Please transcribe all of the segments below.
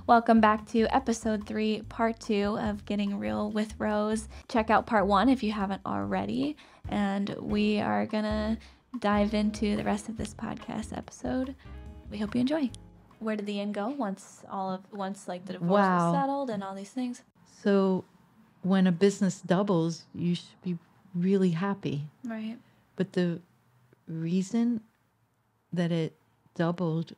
Welcome back to episode 3, part 2 of Getting Real with Rose. Check out part 1 if you haven't already. And we are going to dive into the rest of this podcast episode. We hope you enjoy. Where did the end go once like the divorce was settled and all these things? So when a business doubles, you should be really happy. Right. But the reason that it doubled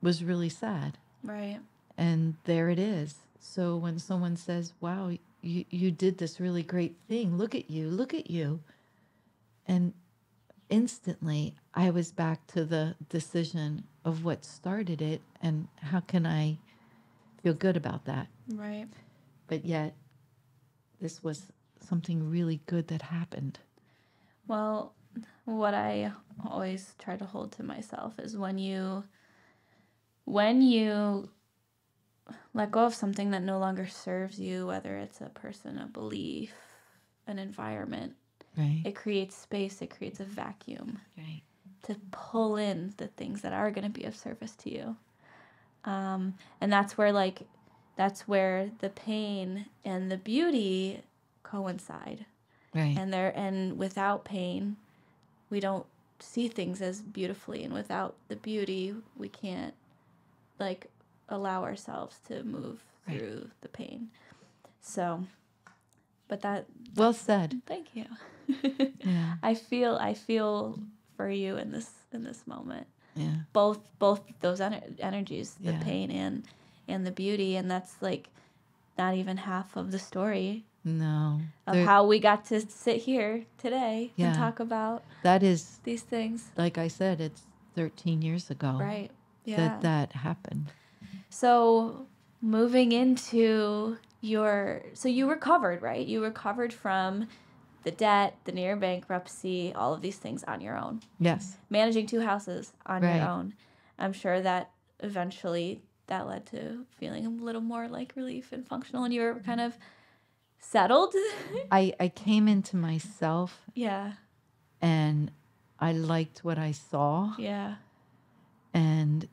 was really sad. Right. And there it is. So when someone says, wow, you did this really great thing, look at you. And instantly I was back to the decision of what started it and how can I feel good about that. Right. But yet this was something really good that happened. Well, what I always try to hold to myself is when you let go of something that no longer serves you, whether it's a person, a belief, an environment, right? It creates space, it creates a vacuum, right, to pull in the things that are going to be of service to you. And that's where the pain and the beauty coincide. Right. And without pain, we don't see things as beautifully, and without the beauty, we can't allow ourselves to move through the pain. So, but that well said. Thank you. Yeah. I feel for you in this moment. Yeah. Both those energies, the pain and the beauty, and that's not even half of the story. No. Of how we got to sit here today and talk about that is these things. Like I said, it's 13 years ago. Right. Yeah. That happened. So moving into so you recovered, right? You recovered from the debt, the near bankruptcy, all of these things on your own. Yes. Managing 2 houses on your own. I'm sure that eventually that led to feeling a little more relief and functional, and you were kind of settled. I came into myself. Yeah. And I liked what I saw. Yeah. And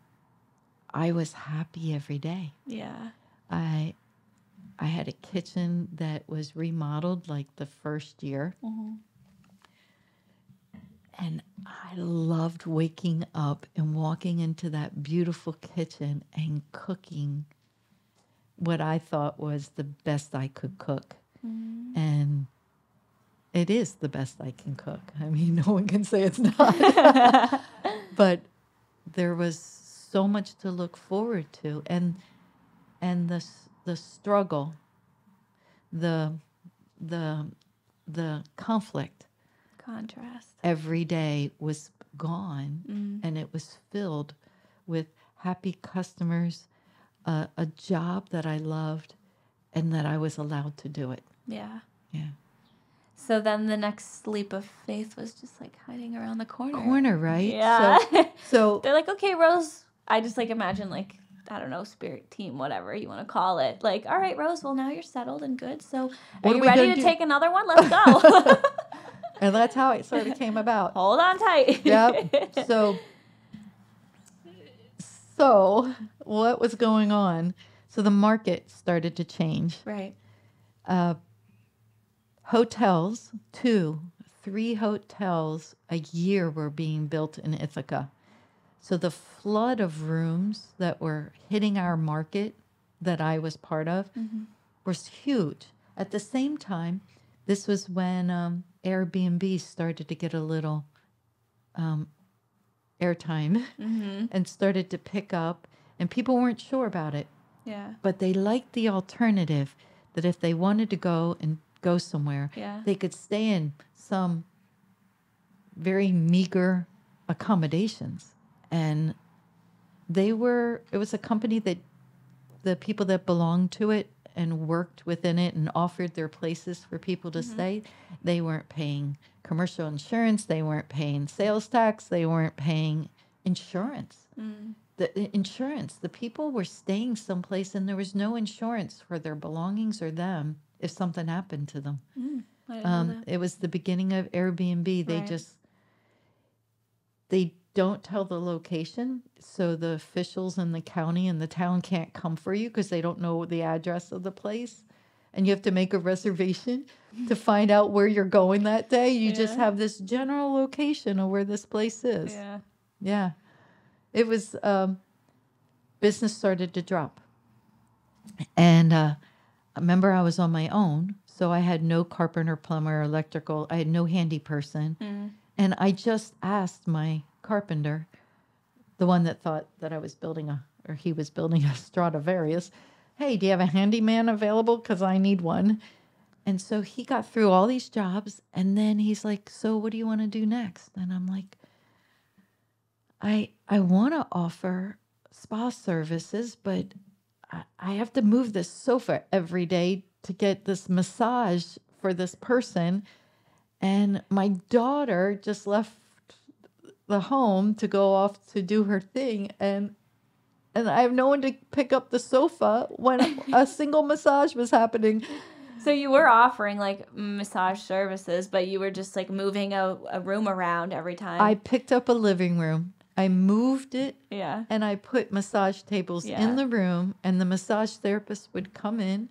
I was happy every day. Yeah. I had a kitchen that was remodeled the first year. Mm-hmm. And I loved waking up and walking into that beautiful kitchen and cooking what I thought was the best I could cook. Mm-hmm. And it is the best I can cook. I mean, no one can say it's not. But there was so much to look forward to, and the struggle, the conflict, contrast every day was gone, and it was filled with happy customers, a job that I loved, and that I was allowed to do it. Yeah. Yeah. So then the next leap of faith was just hiding around the corner, right? Yeah. So they're okay, Rose. I just imagine I don't know, spirit team, whatever you want to call it. All right, Rose, well now you're settled and good. So are you ready to take another one? Let's go. And that's how it sort of came about. Hold on tight. Yep. So what was going on? So the market started to change. Right. Hotels, 3 hotels a year were being built in Ithaca. So the flood of rooms that were hitting our market that I was part of was huge. At the same time, this was when Airbnb started to get a little airtime and started to pick up, and people weren't sure about it. Yeah. But they liked the alternative that if they wanted to go somewhere, they could stay in some very meager accommodations. And it was a company that the people that belonged to it and worked within it and offered their places for people to stay, they weren't paying commercial insurance, they weren't paying sales tax, they weren't paying insurance. The insurance, the people were staying someplace and there was no insurance for their belongings or them if something happened to them. I didn't know that. It was the beginning of Airbnb. They don't tell the location, so the officials in the county and the town can't come for you because they don't know the address of the place. And you have to make a reservation to find out where you're going that day. You just have this general location of where this place is. Yeah. Yeah. It was, business started to drop. And I remember I was on my own, so I had no carpenter, plumber, electrical. I had no handy person. Mm. And I just asked my carpenter, the one that thought that I was building he was building a Stradivarius, hey, do you have a handyman available? Because I need one. And so he got through all these jobs, and then he's like, so what do you want to do next? And I'm like, I want to offer spa services, but I have to move this sofa every day to get this massage for this person. And my daughter just left the home to go off to do her thing. And I have no one to pick up the sofa when a single massage was happening. So you were offering like massage services, but you were just like moving a room around every time. I picked up a living room. I moved it. Yeah. And I put massage tables in the room, and the massage therapist would come in,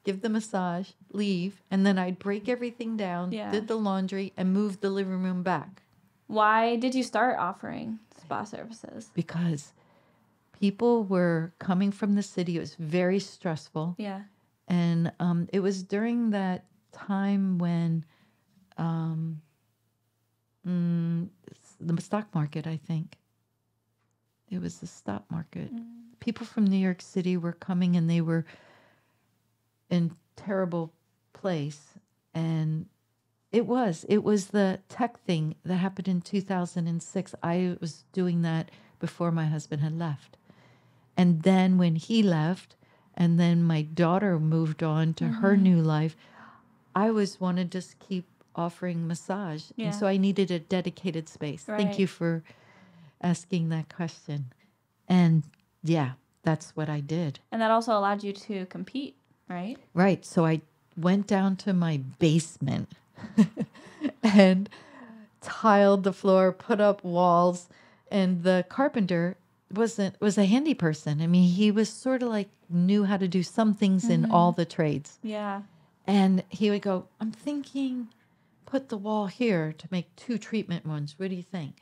give the massage, leave, and then I'd break everything down, did the laundry, and moved the living room back. Why did you start offering spa services? Because people were coming from the city. It was very stressful. Yeah. And it was during that time when the stock market, I think. It was the stock market. People from New York City were coming, and they were in terrible place. And it was the tech thing that happened in 2006. I was doing that before my husband had left. And then when he left, and then my daughter moved on to her new life, I wanted to just keep offering massage. Yeah. And so I needed a dedicated space. Right. Thank you for asking that question. And yeah, that's what I did. And that also allowed you to compete, right? Right. So I went down to my basement and tiled the floor, put up walls, and the carpenter was a handy person. I mean, he was sort of like knew how to do some things in all the trades. Yeah. And he would go, I'm thinking put the wall here to make 2 treatment ones. What do you think?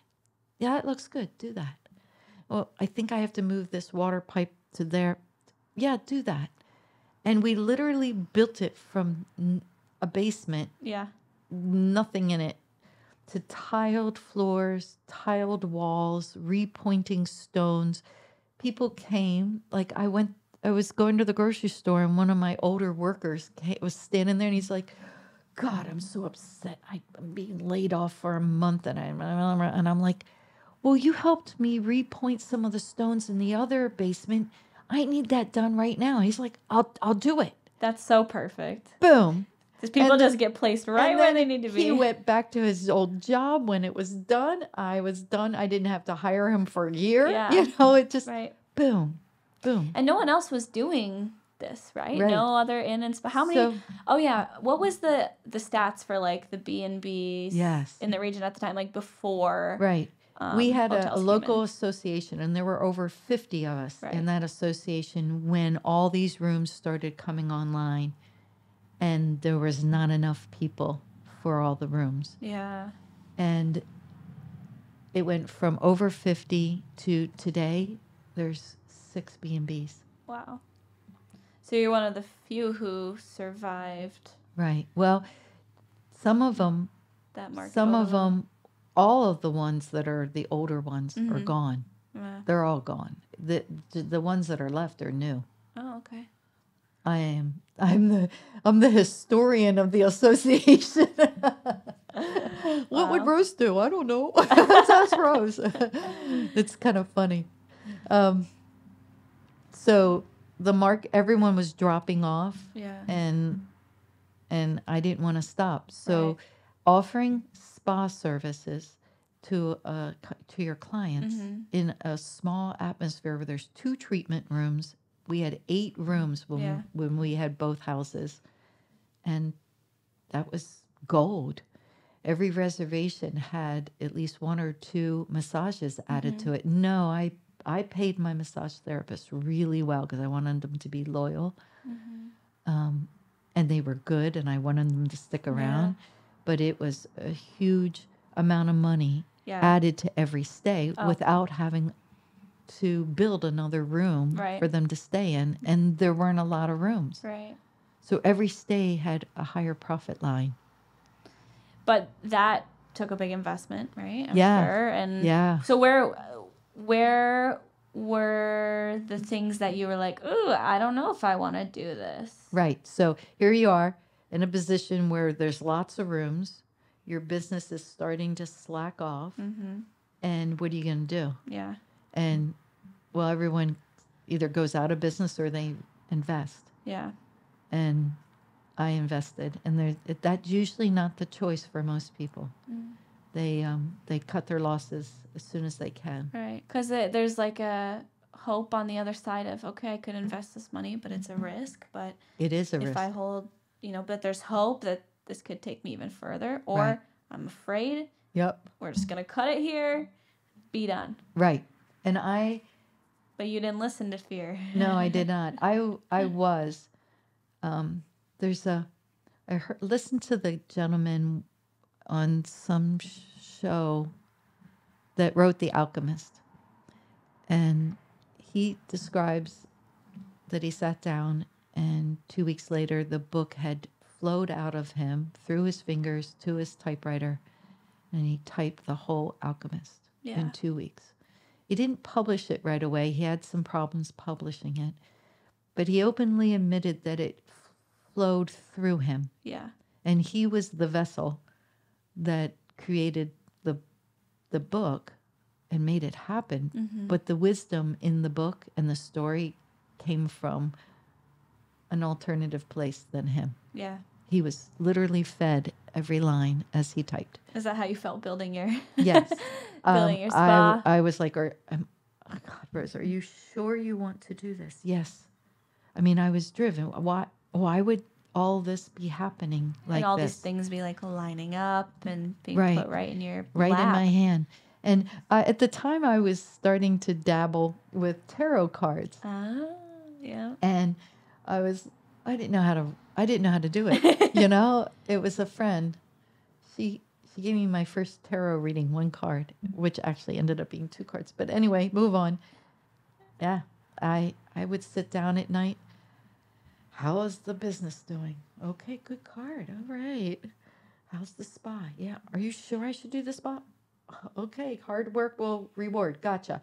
Yeah, it looks good. Do that. Well, I think I have to move this water pipe to there. Yeah, do that. And we literally built it from a basement. Yeah. Nothing in it. To tiled floors, tiled walls, repointing stones. People came. Like I was going to the grocery store, and one of my older workers was standing there, and he's like, God, I'm so upset. I'm being laid off for a month. And I'm like, well, you helped me repoint some of the stones in the other basement. I need that done right now. He's like, I'll do it. That's so perfect. Boom. Because people just get placed right where they need to be. He went back to his old job. When it was done, I was done. I didn't have to hire him for a year. Yeah. You know, it just, boom, boom. And no one else was doing this, right? No other inn and spa. How many? What was the stats for like the B&Bs in the region at the time, like before? Right. We had a local association, and there were over 50 of us in that association when all these rooms started coming online, and there was not enough people for all the rooms. Yeah. And it went from over 50 to today, there's 6 B&Bs. Wow. So you're one of the few who survived. Right. Well, some of them, all of the ones that are the older ones are gone. Yeah. They're all gone. The ones that are left are new. Oh, okay. I'm the historian of the association. What would Rose do? I don't know. Let's ask Rose. It's kind of funny. So everyone was dropping off. Yeah. And I didn't want to stop. So offering spa services to your clients in a small atmosphere where there's 2 treatment rooms. We had 8 rooms when we had both houses, and that was gold. every reservation had at least 1 or 2 massages added to it. No, I paid my massage therapist really well because I wanted them to be loyal. And they were good, and I wanted them to stick around. But it was a huge amount of money added to every stay without having to build another room for them to stay in. And there weren't a lot of rooms. Right. So every stay had a higher profit line. But that took a big investment, right? I'm Yeah. sure. And so where were the things that you were like, ooh, I don't know if I want to do this? Right. So here you are in a position where there's lots of rooms. Your business is starting to slack off. And what are you going to do? Yeah. And, well, everyone either goes out of business or they invest. Yeah. And I invested. And that's usually not the choice for most people. They cut their losses as soon as they can. Right. Because there's like a hope on the other side of, okay, I could invest this money, but it's a risk. But it is a risk. If I hold, but there's hope that this could take me even further. Or I'm afraid. Yep. We're just going to cut it here. Be done. Right. And But you didn't listen to fear. No, I did not. I was. Listen to the gentleman on some show that wrote The Alchemist. And he describes that he sat down and 2 weeks later the book had flowed out of him through his fingers to his typewriter, and he typed the whole Alchemist in 2 weeks. He didn't publish it right away. He had some problems publishing it. But he openly admitted that it flowed through him. Yeah. And he was the vessel that created the book and made it happen. But the wisdom in the book and the story came from an alternative place than him. Yeah. He was literally fed every line as he typed. Is that how you felt building your Yes. building your spa? I was like, God, Rose, are you sure you want to do this? Yes. I mean, I was driven. Why would all this be happening like this? And all these things be like lining up and being put right in your right lap. in my hand. And at the time, I was starting to dabble with tarot cards. Yeah. And I didn't know how to do it. It was a friend. She gave me my first tarot reading, 1 card, which actually ended up being 2 cards. But anyway, move on. Yeah, I would sit down at night. How is the business doing? Okay, good card. All right. How's the spa? Yeah. Are you sure I should do the spa? Okay, hard work will reward. Gotcha.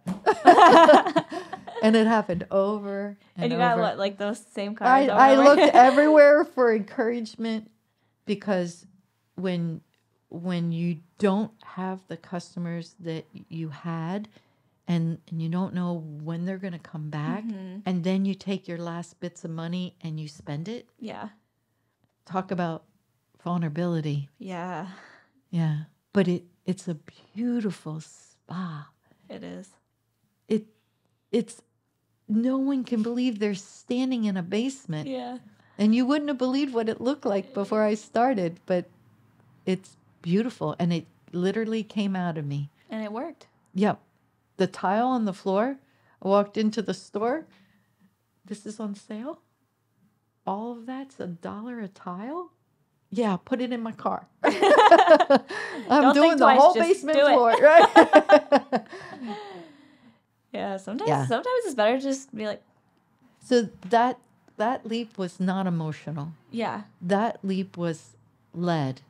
And it happened over and you over. got what, like those same cards? I looked everywhere for encouragement, because when you don't have the customers that you had, and you don't know when they're going to come back, and then you take your last bits of money and you spend it. Yeah. Talk about vulnerability. Yeah. Yeah. But it's a beautiful spa. It is. It's no one can believe they're standing in a basement. Yeah. And you wouldn't have believed what it looked like before I started, but it's beautiful, and it literally came out of me. And it worked. Yep. The tile on the floor, I walked into the store. This is on sale? All of that's $1 a tile? Yeah, put it in my car. I'm doing the whole basement floor, right? Yeah, sometimes it's better to just be like. So that leap was not emotional. Yeah. That leap was led.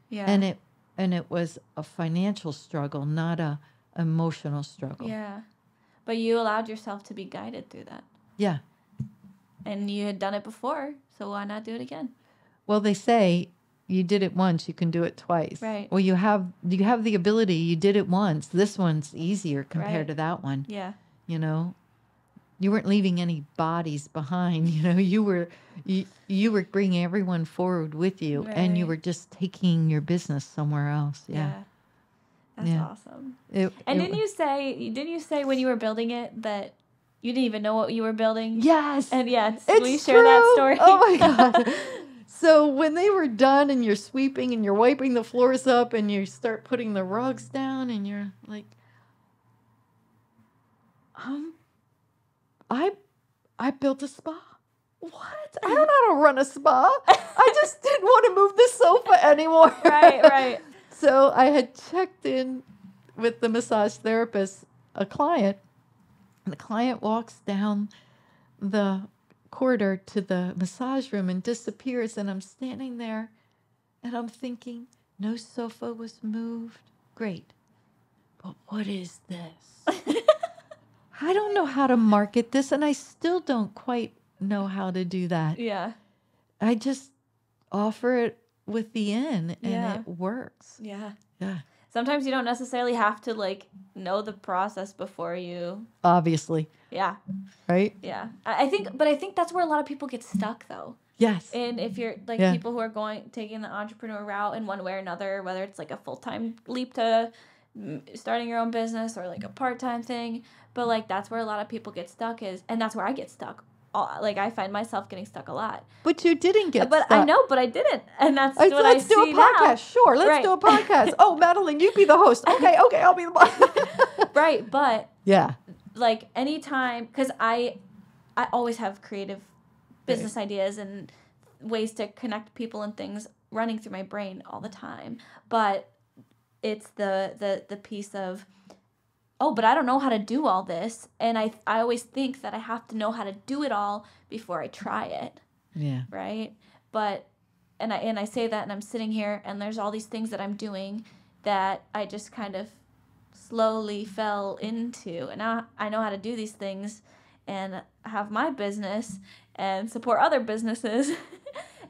Yeah. And it was a financial struggle, not a emotional struggle. Yeah. But you allowed yourself to be guided through that. Yeah. And you had done it before, so why not do it again? Well, they say you did it once, you can do it twice. Right. Well, you have the ability. You did it once. This one's easier compared to that one. Yeah. You weren't leaving any bodies behind. You were bringing everyone forward with you, and you were just taking your business somewhere else. Yeah. That's awesome. Didn't you say when you were building it that you didn't even know what you were building? Yes. And yes, will you share that story? Oh my God. So when they were done and you're sweeping and you're wiping the floors up and you start putting the rugs down and you're like, I built a spa. What? I don't know how to run a spa. I just didn't want to move the sofa anymore. Right. So I had checked in with the massage therapist, a client, and the client walks down the corridor to the massage room and disappears. And I'm standing there and I'm thinking, no sofa was moved. Great. But what is this? I don't know how to market this, and I still don't quite know how to do that. Yeah. I just offer it with the in, and it works. Yeah. Yeah. Sometimes you don't necessarily have to like know the process before you. Obviously. Yeah. Right? Yeah. I think that's where a lot of people get stuck though. Yes. And if you're like people who are taking the entrepreneur route in one way or another, whether it's like a full-time leap to starting your own business or like a part-time thing, but like that's where a lot of people get stuck and that's where I get stuck. Like I find myself getting stuck a lot. But you didn't get stuck. I know, but I didn't. And that's what I see now. Let's do a podcast. Sure, let's do a podcast. Oh, Madeline, you be the host. Okay, I'll be the boss. Right, but yeah. Like anytime, because I always have creative business ideas and ways to connect people and things running through my brain all the time. But it's the piece of, but I don't know how to do all this. And I always think that I have to know how to do it all before I try it. Yeah. Right? But, and I say that and I'm sitting here and there's all these things that I'm doing that I just kind of slowly fell into. And now I know how to do these things and have my business and support other businesses.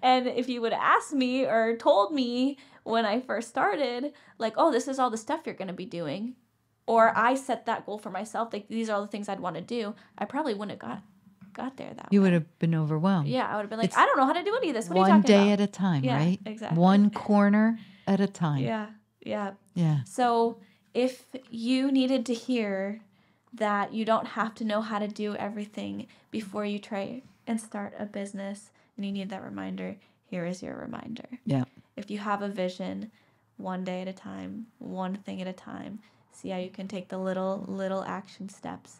And if you would have asked me or told me when I first started, like, oh, this is all the stuff you're going to be doing, or I set that goal for myself, like these are all the things I'd want to do, I probably wouldn't have got there that way. You would have been overwhelmed. Yeah, I would have been like, I don't know how to do any of this. What are you talking talking about? One day at a time, right? Exactly. One corner at a time. Yeah. So if you needed to hear that you don't have to know how to do everything before you try and start a business and you need that reminder, here is your reminder. Yeah. If you have a vision, one day at a time, one thing at a time, see how you can take the little action steps,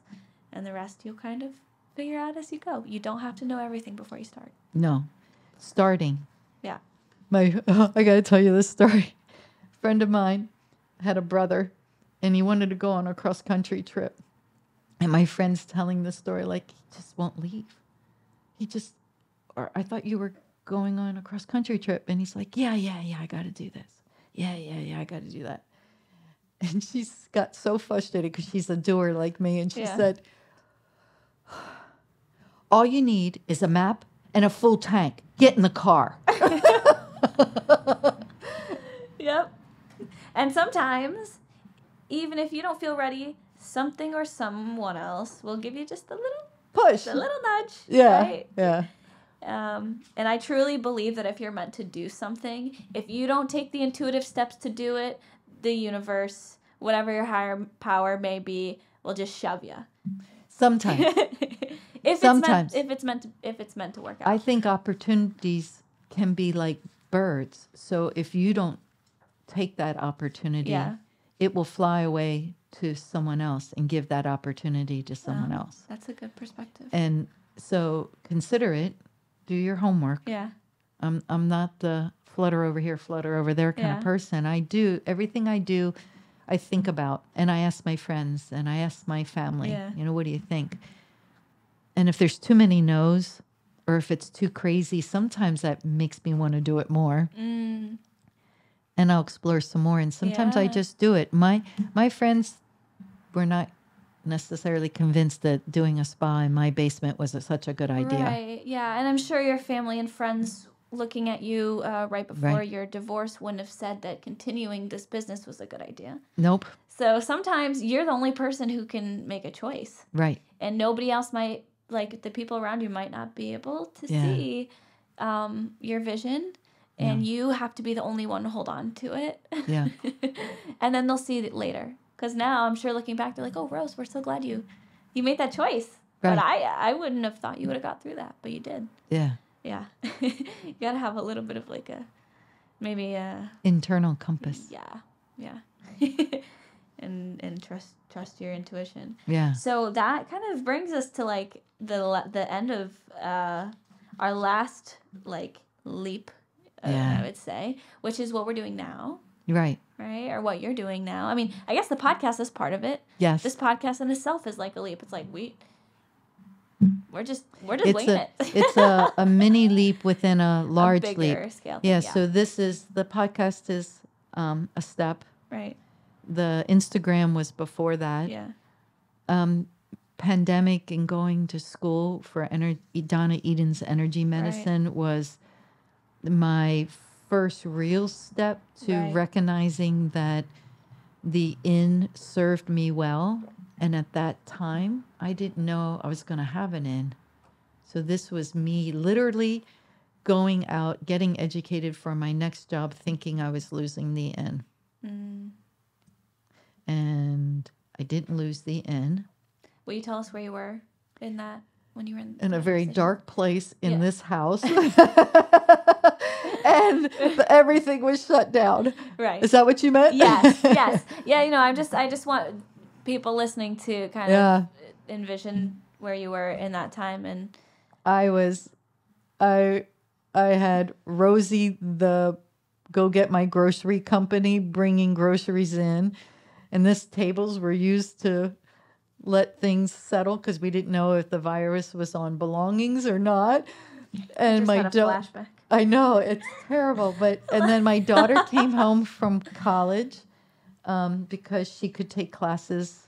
and the rest you'll kind of figure out as you go. You don't have to know everything before you start. No. Starting. Yeah. I got to tell you this story. A friend of mine had a brother, and he wanted to go on a cross-country trip. And my friend's telling the story like, he just won't leave. Or I thought you were going on a cross-country trip. And he's like, yeah, I got to do this. Yeah, I got to do that. And she's got so frustrated because she's a doer like me. And she said, all you need is a map and a full tank. Get in the car. Yep. And sometimes, even if you don't feel ready, something or someone else will give you just a little push, a little nudge. Yeah. Right? Yeah. And I truly believe that if you're meant to do something, if you don't take the intuitive steps to do it, the universe, whatever your higher power may be, will just shove you. Sometimes. If it's meant to work out. I think opportunities can be like birds. So if you don't take that opportunity, it will fly away to someone else and give that opportunity to someone else. That's a good perspective. And so consider it. Do your homework. Yeah. I'm not the flutter over here, flutter over there kind of person. I do everything I do. I think about, and I ask my friends and I ask my family. What do you think? And if there's too many no's, or if it's too crazy, sometimes that makes me want to do it more. And I'll explore some more. And sometimes I just do it. My friends were not necessarily convinced that doing a spa in my basement was such a good idea. Right. Yeah. And I'm sure your family and friends looking at you right before your divorce wouldn't have said that continuing this business was a good idea. Nope. So sometimes you're the only person who can make a choice. Right. And nobody else might, like the people around you might not be able to see your vision. And you have to be the only one to hold on to it. Yeah. And then they'll see it later. Because now I'm sure looking back, they're like, oh, Rose, we're so glad you made that choice. Right. But I wouldn't have thought you would have got through that, but you did. Yeah. Yeah. You got to have a little bit of like maybe a internal compass. Yeah. and trust your intuition. Yeah. So that kind of brings us to like the end of our last like leap, I would say, which is what we're doing now. Right. Right? Or what you're doing now. I mean, I guess the podcast is part of it. Yes. This podcast in itself is like a leap. It's like we're just winging it. It's a mini leap within a large a bigger leap. Scale Yeah, thing, so the podcast is a step. Right. The Instagram was before that. Yeah. Pandemic and going to school for Donna Eden's energy medicine was my first real step to recognizing that the inn served me well. And at that time, I didn't know I was going to have an inn. So this was me literally going out, getting educated for my next job, thinking I was losing the inn. And I didn't lose the inn. Will you tell us where you were in that when you were in a very dark place in this house? And everything was shut down. Right. Is that what you meant? Yes. Yeah, I just want people listening to kind of envision where you were in that time. And I had Rosie, the go get my grocery company, bringing groceries in. And this tables were used to let things settle because we didn't know if the virus was on belongings or not. And my flashback. I know, it's terrible. And then my daughter came home from college because she could take classes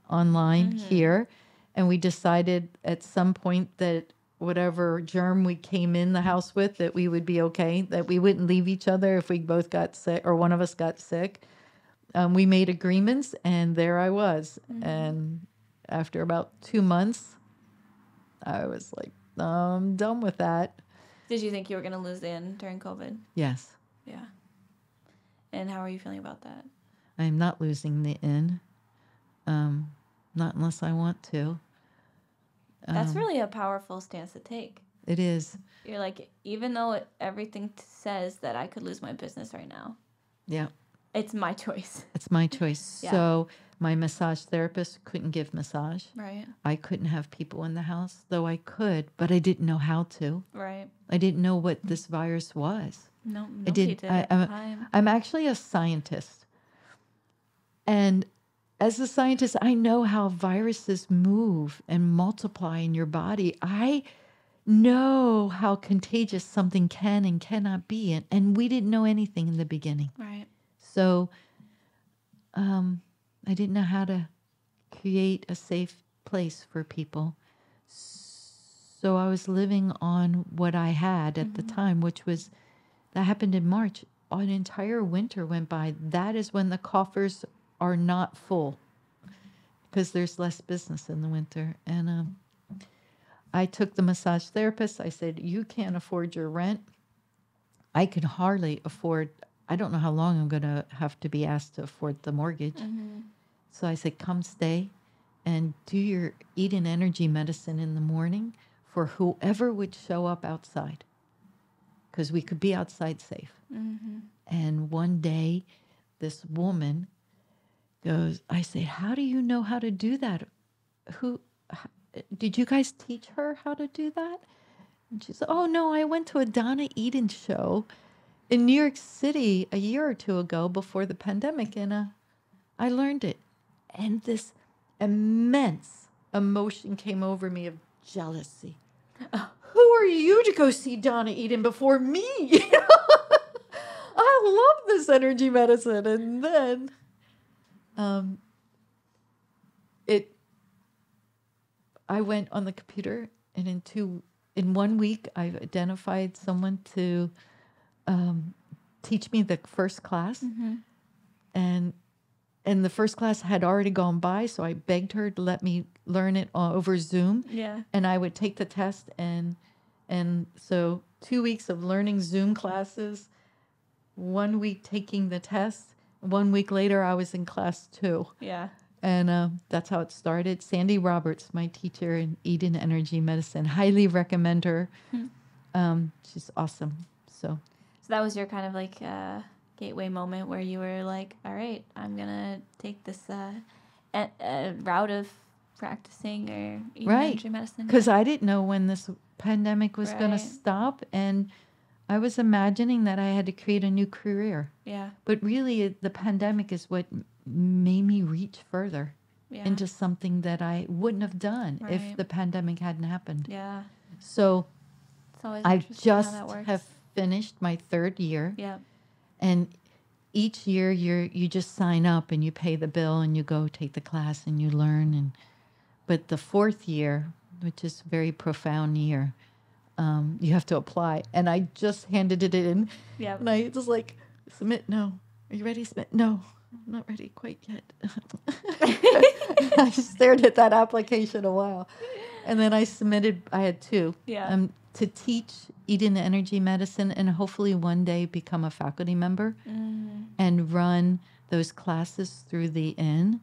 online here. And we decided at some point that whatever germ we came in the house with, that we would be okay, that we wouldn't leave each other if we both got sick or one of us got sick. We made agreements, and there I was. And after about 2 months, I was like, I'm done with that. Did you think you were going to lose the inn during COVID? Yes. Yeah. And how are you feeling about that? I'm not losing the inn. Not unless I want to. That's really a powerful stance to take. It is. You're like, even though everything says that I could lose my business right now. Yeah. It's my choice. It's my choice. Yeah. So my massage therapist couldn't give massage. Right. I couldn't have people in the house, though I could, but I didn't know how to. Right. I didn't know what this virus was. No, nobody did at the time. I'm actually a scientist. And as a scientist, I know how viruses move and multiply in your body. I know how contagious something can and cannot be. And we didn't know anything in the beginning. Right. So I didn't know how to create a safe place for people. So I was living on what I had at the time, which was, that happened in March. An entire winter went by. That is when the coffers are not full because there's less business in the winter. And I took the massage therapist. I said, you can't afford your rent. I can hardly afford, I don't know how long I'm going to have to be asked to afford the mortgage. So I said, come stay and do your Eden energy medicine in the morning for whoever would show up outside, because we could be outside safe. And one day this woman goes, I say, how do you know how to do that? Did you guys teach her how to do that? And she said, oh no, I went to a Donna Eden show in New York City a year or two ago before the pandemic, and I learned it. And this immense emotion came over me of jealousy. Who are you to go see Donna Eden before me? I love this energy medicine. And then I went on the computer, and in 1 week, I've identified someone to teach me the first class. And the first class had already gone by, so I begged her to let me learn it over Zoom. Yeah. And I would take the test, and so 2 weeks of learning Zoom classes, 1 week taking the test. 1 week later, I was in class 2. Yeah. And that's how it started. Sandy Roberts, my teacher in Eden Energy Medicine, highly recommend her. She's awesome. So that was your kind of like gateway moment where you were like, all right, I'm going to take this route of practicing or eating energy medicine. Because I didn't know when this pandemic was going to stop. And I was imagining that I had to create a new career. Yeah. But really, the pandemic is what made me reach further into something that I wouldn't have done if the pandemic hadn't happened. Yeah. So I just have finished my 3rd year. Yeah. And each year you just sign up and you pay the bill and you go take the class and you learn. But the 4th year, which is a very profound year, you have to apply. And I just handed it in. Yeah. And I was like, submit, no. Are you ready? Submit, no. I'm not ready quite yet. I stared at that application a while. And then I submitted, I had 2. Yeah. To teach Eden Energy Medicine and hopefully one day become a faculty member and run those classes through the inn.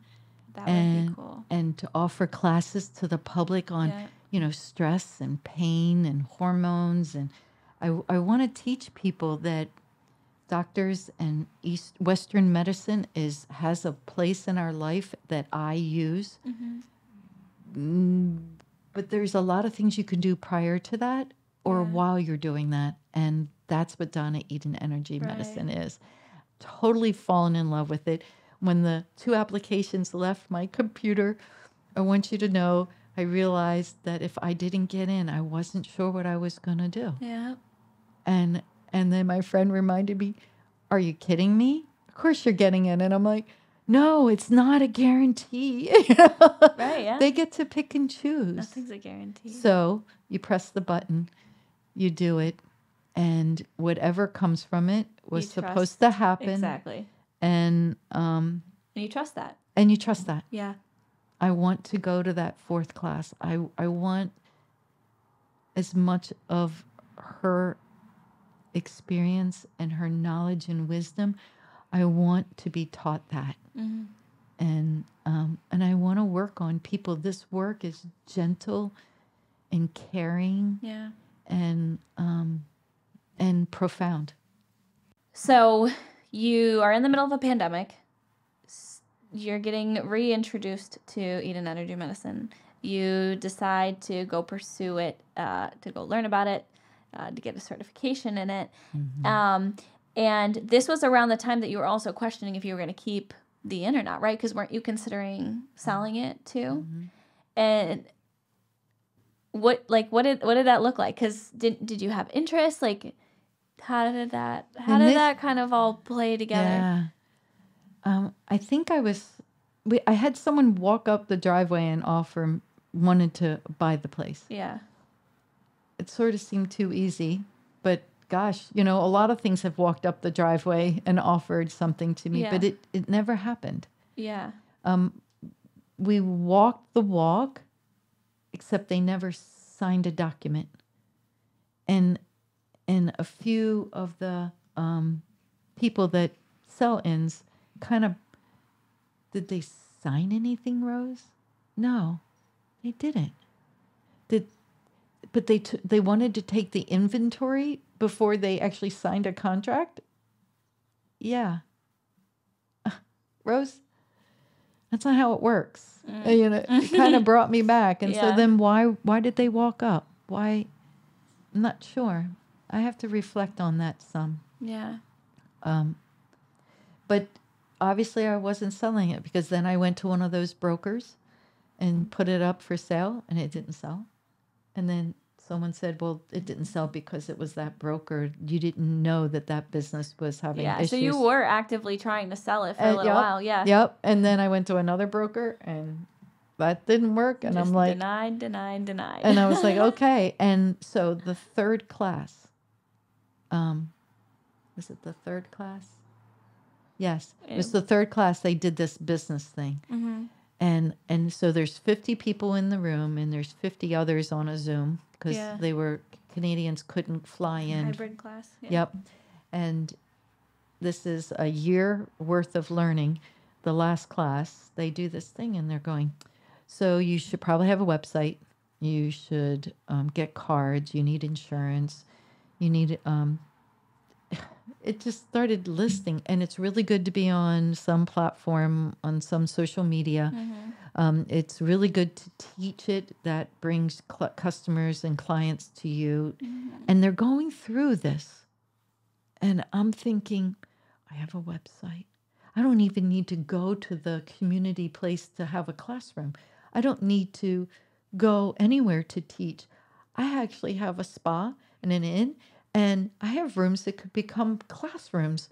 That would be cool. And to offer classes to the public on, stress and pain and hormones. And I want to teach people that doctors and Western medicine has a place in our life that I use. But there's a lot of things you can do prior to that or while you're doing that. And that's what Donna Eden Energy Medicine is. Totally fallen in love with it. When the 2 applications left my computer, I want you to know I realized that if I didn't get in, I wasn't sure what I was going to do. Yeah. And then my friend reminded me, are you kidding me? Of course you're getting in. And I'm like, no, it's not a guarantee. Right, yeah. They get to pick and choose. Nothing's a guarantee. So you press the button, you do it, and whatever comes from it was supposed to happen. Exactly. And you trust that. And you trust that. Yeah. I want to go to that 4th class. I want as much of her experience and her knowledge and wisdom. I want to be taught that. And I want to work on people. This work is gentle and caring. Yeah. And profound. So you are in the middle of a pandemic. You're getting reintroduced to Eden Energy Medicine. You decide to go pursue it, to go learn about it, to get a certification in it. And this was around the time that you were also questioning if you were going to keep the inn or not, right? Because weren't you considering selling it too? And what did that look like? Because did you have interest? Like, how did that kind of all play together? Yeah. I think I had someone walk up the driveway and wanted to buy the place. Yeah. It sort of seemed too easy, but gosh, a lot of things have walked up the driveway and offered something to me, but it never happened. Yeah. We walked the walk, except they never signed a document. And a few of the people that sell inns did they sign anything, Rose? No, they didn't. But they wanted to take the inventory before they actually signed a contract? Yeah. Rose, that's not how it works. It kind of brought me back. And so then why did they walk up? Why? I'm not sure. I have to reflect on that some. Yeah. But obviously I wasn't selling it because then I went to one of those brokers and put it up for sale and it didn't sell. And then someone said, well, it didn't sell because it was that broker. You didn't know that business was having issues. So you were actively trying to sell it for a little while. Yeah. Yep. And then I went to another broker and that didn't work. And just I'm like, denied. And I was like, okay. And so the 3rd class, was it the 3rd class? Yes. It was the 3rd class. They did this business thing. And so there's 50 people in the room and there's 50 others on a Zoom because Canadians couldn't fly in. Hybrid class. Yeah. Yep. And this is a year worth of learning. The last class, they do this thing and they're going, so you should probably have a website. You should get cards. You need insurance. You need it just started listing, and it's really good to be on some platform, on some social media. It's really good to teach it. That brings customers and clients to you, and they're going through this. And I'm thinking, I have a website. I don't even need to go to the community place to have a classroom. I don't need to go anywhere to teach. I actually have a spa and an inn, and I have rooms that could become classrooms.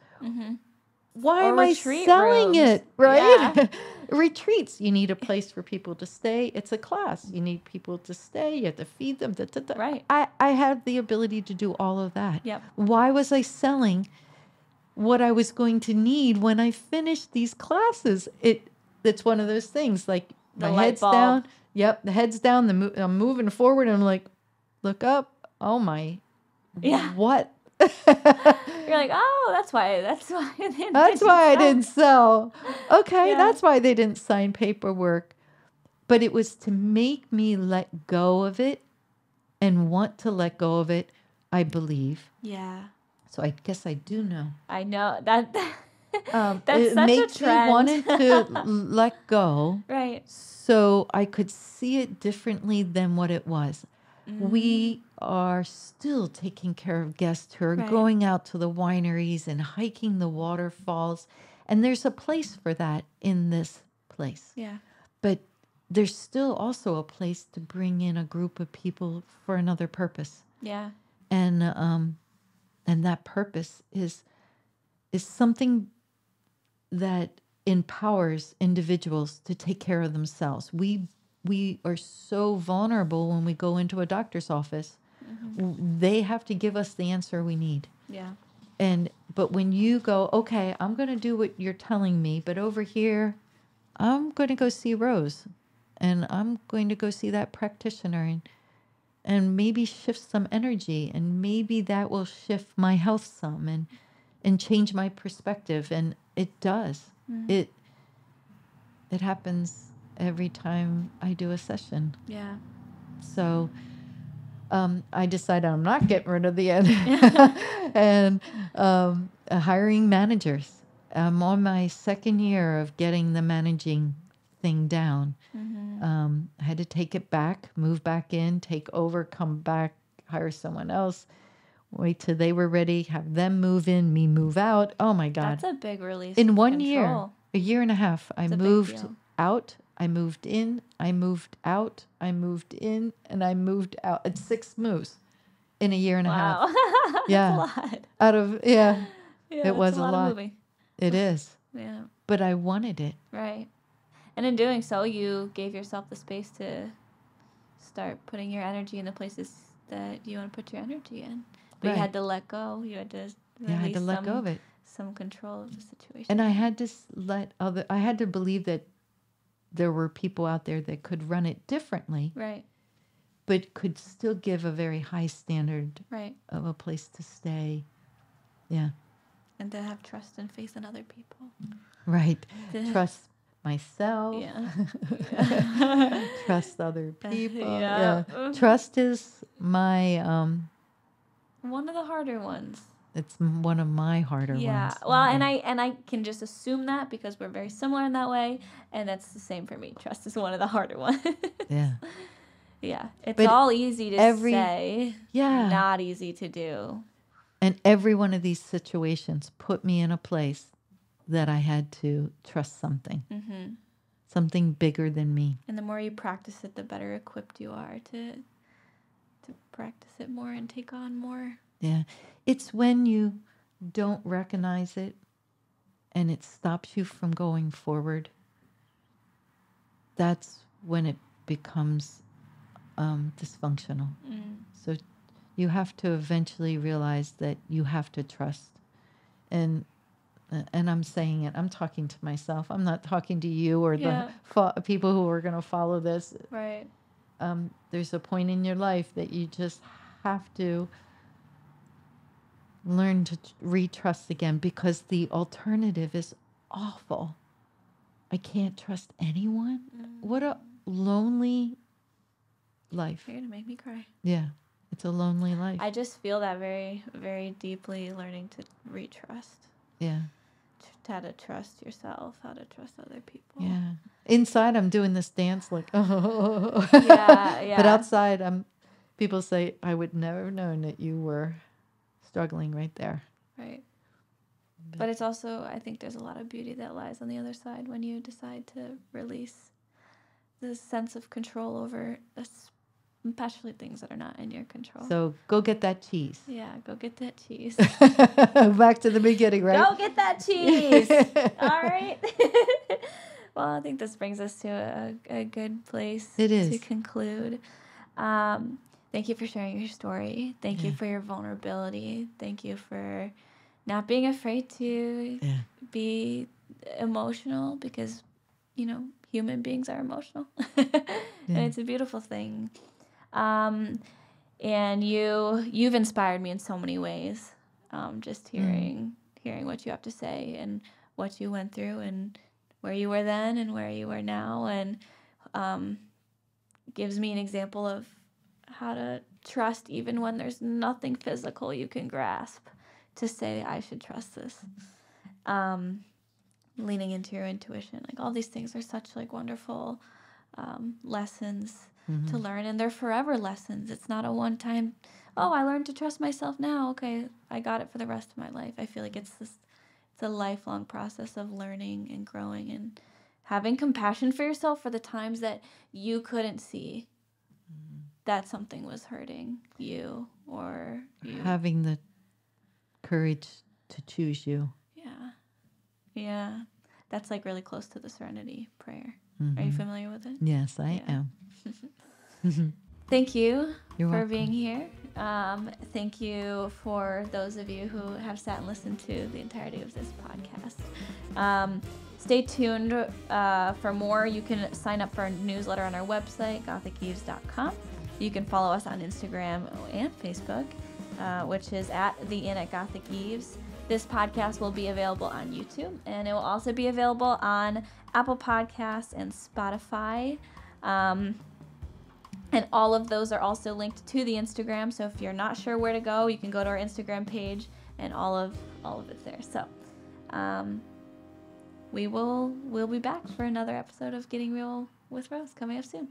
Why am I selling it? Right? Yeah. Retreats. You need a place for people to stay. It's a class. You need people to stay. You have to feed them. Right. I have the ability to do all of that. Yep. Why was I selling what I was going to need when I finished these classes? It's one of those things, like the my head's bulb. down. Yep, the head's down. I'm moving forward, and I'm like, look up. Oh my. Yeah. What? You're like, oh, that's why I didn't sell. Okay, yeah. That's why they didn't sign paperwork. But it was to make me let go of it and want to let go of it, I believe. Yeah. So I guess I do know. I know that. That's it such makes a trend. Me wanted to let go. Right. So I could see it differently than what it was. We are still taking care of guests who are going out to the wineries and hiking the waterfalls. And there's a place for that in this place. Yeah. But there's still also a place to bring in a group of people for another purpose. Yeah. And that purpose is something that empowers individuals to take care of themselves. We are so vulnerable when we go into a doctor's office. They have to give us the answer we need. Yeah. But when you go, okay, I'm going to do what you're telling me, but over here, I'm going to go see Rose, and I'm going to go see that practitioner, and maybe shift some energy, and maybe that will shift my health some, and change my perspective, and it does. It happens every time I do a session. Yeah. So I decided I'm not getting rid of the end and hiring managers. I'm on my second year of getting the managing thing down. I had to take it back, move back in, take over, come back, hire someone else, wait till they were ready, have them move in, me move out. Oh my God. That's a big release. In 1 year, a year and a half, I moved out, I moved in, I moved out, I moved in, and I moved out. It's 6 moves in a year and a half. Yeah. That's a lot. It was a lot. Of moving. It is. Yeah. But I wanted it. Right. And in doing so, you gave yourself the space to start putting your energy in the places that you want to put your energy in. But you had to let go. You had to I had to let go of it. Some control of the situation. And I had to I had to believe that there were people out there that could run it differently. Right. But could still give a very high standard of a place to stay. Yeah. And to have trust and faith in other people. Right. Trust myself. Yeah. Trust other people. Yeah. Trust is my one of the harder ones. It's one of my harder ones. Yeah. Well, and I can just assume that because we're very similar in that way, and that's the same for me. Trust is one of the harder ones. Yeah. Yeah. It's all easy to say. Yeah. Not easy to do. And every one of these situations put me in a place that I had to trust something. Something bigger than me. And the more you practice it, the better equipped you are to practice it more and take on more. Yeah. It's when you don't recognize it and it stops you from going forward. That's when it becomes dysfunctional. So you have to eventually realize that you have to trust. And I'm saying it, I'm talking to myself. I'm not talking to you or the people who are going to follow this. Right. There's a point in your life that you just have to learn to retrust again, because the alternative is awful. I can't trust anyone. What a lonely life. You're going to make me cry. Yeah. It's a lonely life. I just feel that very, very deeply, learning to retrust. Yeah. How to trust yourself, how to trust other people. Yeah. Inside, I'm doing this dance like, oh. Yeah. But outside, people say, I would never have known that you were struggling right there. Right. But it's also, I think there's a lot of beauty that lies on the other side when you decide to release the sense of control over especially things that are not in your control. So go get that cheese. Yeah, go get that cheese. Back to the beginning, right? Go get that cheese. All right. Well, I think this brings us to a good place to conclude. Thank you for sharing your story. Thank you for your vulnerability. Thank you for not being afraid to be emotional, because, human beings are emotional. And it's a beautiful thing. And you've inspired me in so many ways. Just hearing what you have to say and what you went through and where you were then and where you are now, and gives me an example of how to trust even when there's nothing physical you can grasp to say, I should trust this. Leaning into your intuition, like all these things are such like wonderful lessons to learn, and they're forever lessons. It's not a one-time, I learned to trust myself now, okay, I got it for the rest of my life. I feel like it's a lifelong process of learning and growing and having compassion for yourself for the times that you couldn't see that something was hurting you, or you having the courage to choose you. Yeah, that's like really close to the Serenity Prayer. Are you familiar with it? Yes, I am. Thank you You're for welcome. being here. Thank you for those of you who have sat and listened to the entirety of this podcast. Stay tuned for more. You can sign up for our newsletter on our website, GothicEves.com. You can follow us on Instagram and Facebook, which is at The Inn at Gothic Eves. This podcast will be available on YouTube, and it will also be available on Apple Podcasts and Spotify. And all of those are also linked to the Instagram. So if you're not sure where to go, you can go to our Instagram page, and all of it's there. So we'll be back for another episode of Getting Real with Rose coming up soon.